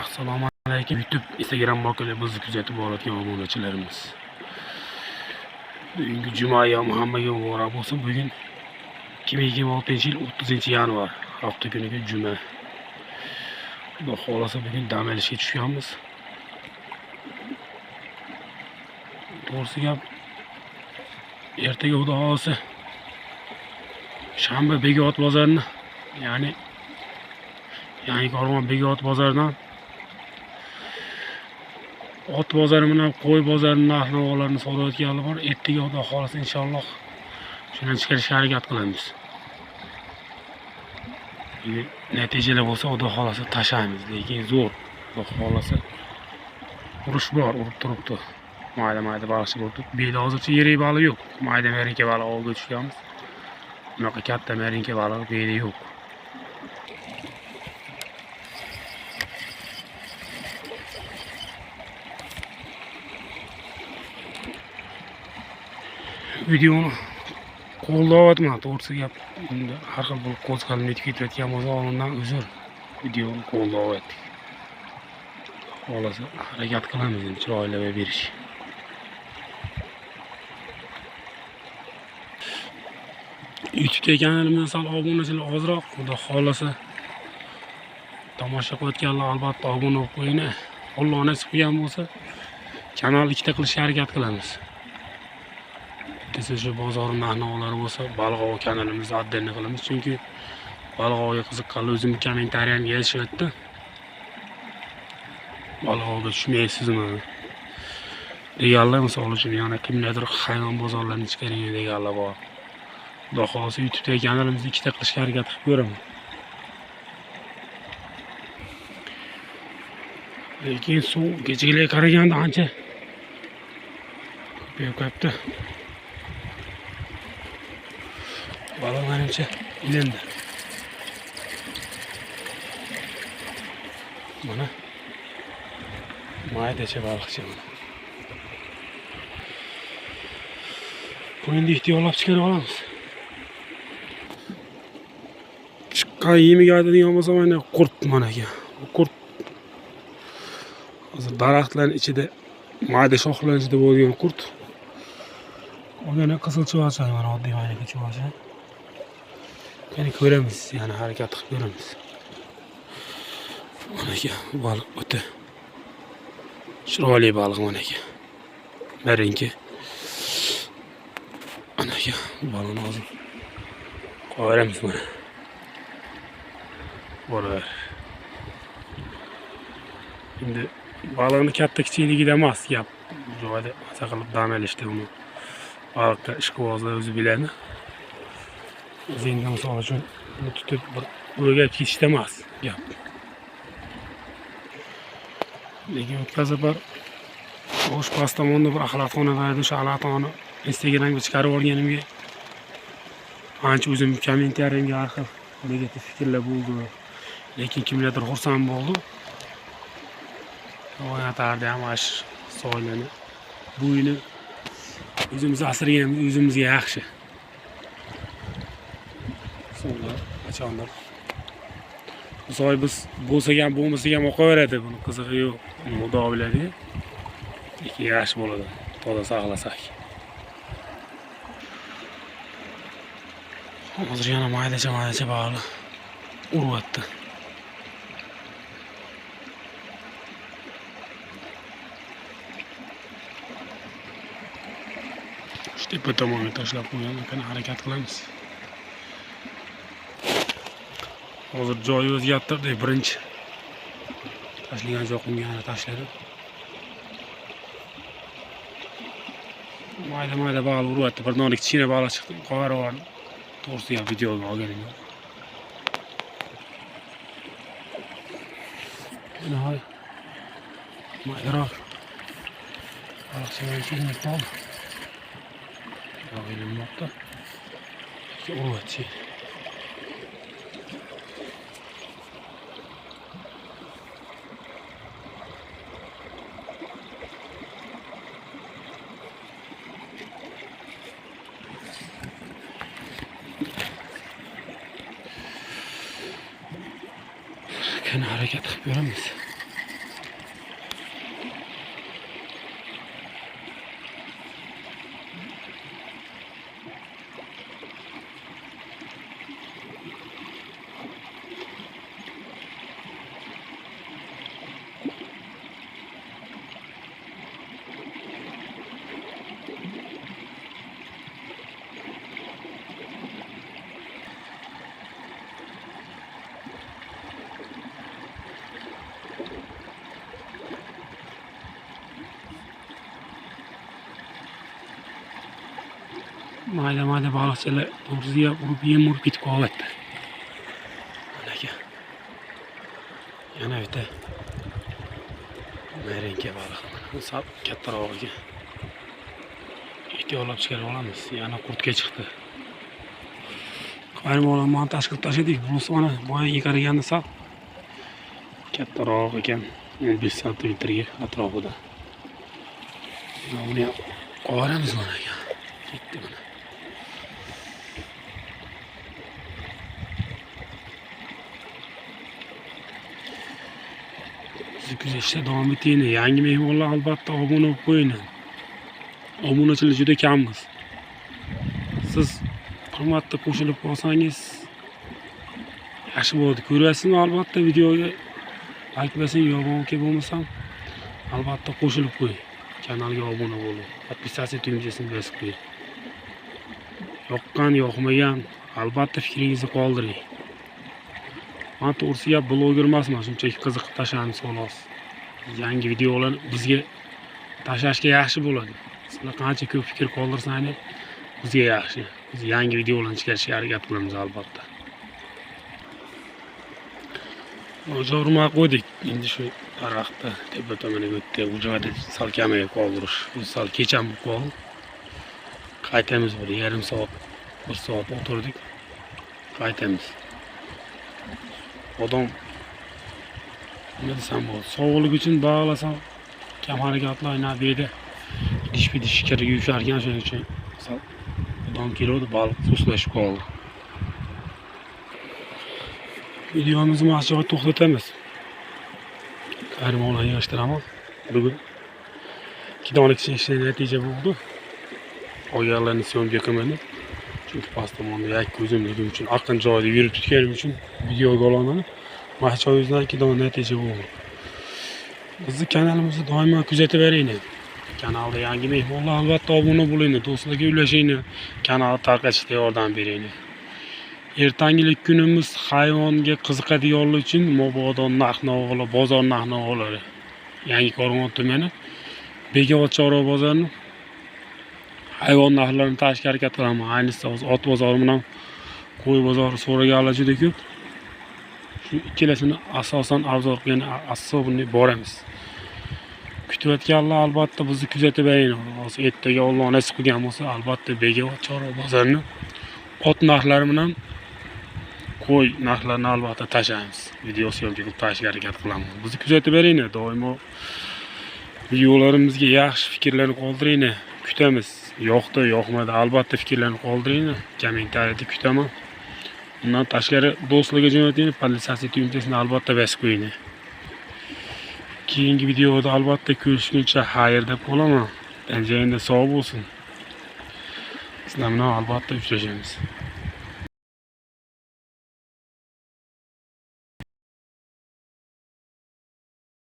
Assalomu alaykum YouTube, Instagram orqali bizni kuzatib borayotgan obunachilarimiz. Bugungi juma yomi hammaga muborak bo'lsin. Bugun 2026-yil 30-yanvar hafta kuniga juma. Xudo xolasa bugun dam olishga tushganmiz. To'g'risi gap, ertaga xudo xolasa shanba Bekobod bozorini, ya'ni Yangi Korg'on Bekobod bozoridan ot bozori bilan qo'y bozorining narx-navolarni so'rayotganlar bor. Ertaga xudo xolasa inshaalloh shuni chiqarishga harakat qilamiz. Natijalar bo'lsa xudo xolasa tashlaymiz, lekin zo'r. Xudo xolasa urush bor, urib turibdi. Mayda baliqchi bo'ldi. Beli hozircha yirik baliq yo'q. Mayda merinka baliq olga tushganmiz. Bunaqa katta merinka baliq beli yo'q. Videoni qo'llayapman, to'g'risi gap. Har xil bo'lib qo'zg'alib netib ketayotgan bo'lsa, ondan uzr. Videoni qo'llayaptik. Xolasa harakat qilamiz chiroyli berish. YouTube kanalimdan sal obunachilar ozroq, xudo xolasa tomosha qilayotganlar albatta obuna bo'lib qo'ying. Alloh nasib qilgan bo'lsa, kanalni ikkita qilishga harakat qilamiz. Shu bozor narx-navolari bo'lsa, Baliqov kanalimizni addenni qilamiz, chunki Baliqovga qiziqqanlar o'zimning kommentariyamga yozishyapti. Baliqovga tushmaysizmi deganlar, misol uchun yana kimlardir hayvon bozorlarini chiqaring deganlar bor. Xudo xolasa YouTube'dagi kanalimizni ikkita qilishga harakat qilib ko'raman. Lekin suv kechaga qaraganda ancha ko'payibdi. Baliq menimcha ilindi. Mana maydacha baliqchi mana. Buni endi ehtiyolab chiqarib olamiz. Chiqqan yemiga aytadigan bo'lsa, mana qurt mana ekan. Bu qurt hozir daraxtlarning ichida mayda shoxlarning ichida bo'lgan qurt. O'gana qizil chuvacha, mana oddiy mayda chuvacha. Ya'ni ko'ramiz, yana harakat qilib ko'ramiz. Mana ekan baliq o'ta chiroyli baliq mana ekan. Merinka. Mana ekan baliqni hozir qo'yamiz mana. Bora. Endi baliqni katta kichikligida emas gap. Joyda maza qilib dam olishdi uni. Baliqqa ishqibozlar o'zi biladi. Endi misol uchun tutib burga ketishda emas gap. Lekin o'tkazib bir o'sh pastamonda bir axlatxonalarda o'sha axlatxona Instagramga chiqarib olganimga ancha o'zim kommentariyamga har xil negativ fikrlar bo'ldi. Lekin kimlardir xursand bo'ldi. Oyatardi ham ash soylani. Bu yili o'zimiz asraganimiz o'zimizga yaxshi. Qachondir soy biz bo'lsa ham bo'lmasa ham o'qaveradi, buni qizig'i yo'q. Xudo biladi. Lekin yaxshi bo'ladi, toza saqlasak. Hozir yana maydacha baliq uryapti. Shu tepa tomonga tashlab qo'ygan, kana harakat qilamiz. Hozir joy o'zgartirdi, birinchi tashlagan joyimga yana tashladim. Mayda baliq uryapti, bir nonlik kichkina baliq chiqdi, qovara bor. To'g'risi ham videoga olganim yo'q. Mana maydaroq baliqchalar uchun qoldi. O'ylamoqda. Uryapti. Kana harakat qilib ko'ramiz. mayda balıqchilar to'g'risiga urib yem ketib qolyapti. Mana aka. Yana bitta merenke baliq. Bu sap kattaroq ekan. Ehtiyolab chiqarib olamiz. Yana qurtga chiqdi. Qarim olam montaj qilib tashladik. Bunisi mana boya yiqarganda sap kattaroq ekan. 15 santimetrga atrofida. Buni qo'yamiz mana ekan. Ketdi mana. Kuzatishda davom eting. Yangi mehmonlar albatta obuna bo'lib qo'ying. Obunachilar juda kammiz. Siz hurmatli qo'shilib qolsangiz yaxshi bo'ladi. Ko'rasizmi albatta videoga like bosing, yomon bo'lmasam albatta qo'shilib qo'ying. Kanalga obuna bo'ling. Podpisatsiya tugmachasini bosib qo'ying. Yoqqan, yoqmagan albatta fikringizni qoldiring. Men to'g'risiga bloger emasman, shunchaki qiziqib tashlaymiz xolos. Yangi videolar bizga tashlashga yaxshi bo'ladi. Sizlar qancha ko'p fikr qoldirsangiz bizga yaxshi. Biz yangi videolarni chiqarishga harakat qilamiz albatta. O'zorma qo'ydik. Endi shu daraxtda tepa tomoniga o'tdi. Bu joyda sal kamayib qoldirish. Biz sal kecham bo'lib qoldi. Qaytamiz bir yarim soat, 1 soat o'tirdik. Qaytamiz. Odam nima desam bo'ladi, sog'lik uchun bog'lasam kam harakatlarni berdi. Idish kirib yusharkan, shuning uchun odam keladi, baliq suslashib qoldi. Videomizni mana shu joyda to'xtatamiz. Qarmoqlarni yig'ishtiraman. Bugun 2 donlik ishlar natija bo'ldi. Oyoqlarni syomka qilmadim. Chunki past tomonda yakka o'zimligim uchun aqin joyda yurib tutganim uchun videoga olaman. Mana shu yuzdan 2 dona natija bo'ldi. Bizni kanalimizni doimo kuzatib boring. Kanalda yangi mehmonlar albatta obuna bo'ling, do'stlarga ulashing, kanalni tarqatishga yordam bering. Ertangilik kunimiz hayvonga qiziqadiganlar uchun mabodo narx-navolar, bozor narx-navolari. Yangi Qo'rg'on tumani Bekobod chorva bozorini hayvon narxlarini tashkil harakat qilaman. Ayniqsa ot bozori bilan qo'y bozori so'raganlar juda ko'p. Shu ikkalasini asosan arzon qilgan asosini boramiz. Kutayotganlar albatta bizni kuzatib boring. Hozir ertaga Alloh nasib qilgan bo'lsa, albatta Bekobod chorva bozorini ot narxlari bilan qo'y narxlarini albatta tashlaymiz. Video syomka qilib tashlashga harakat qilaman. Bizni kuzatib boring. Doimo videolarimizga yaxshi fikrlarni qoldiring. Kutamiz. Yoqdi, yoqmadi, albatta fikrlarni qoldiring. Kommentariyada kutaman. Undan tashqari do'stlarga jo'nating, podpisatsiya tugmachasini albatta bosib qo'ying. Keyingi videoda albatta ko'rishguncha xayr deb qolaman. Joyingiz sog' bo'lsin. Sizlar bilan albatta uchrashamiz.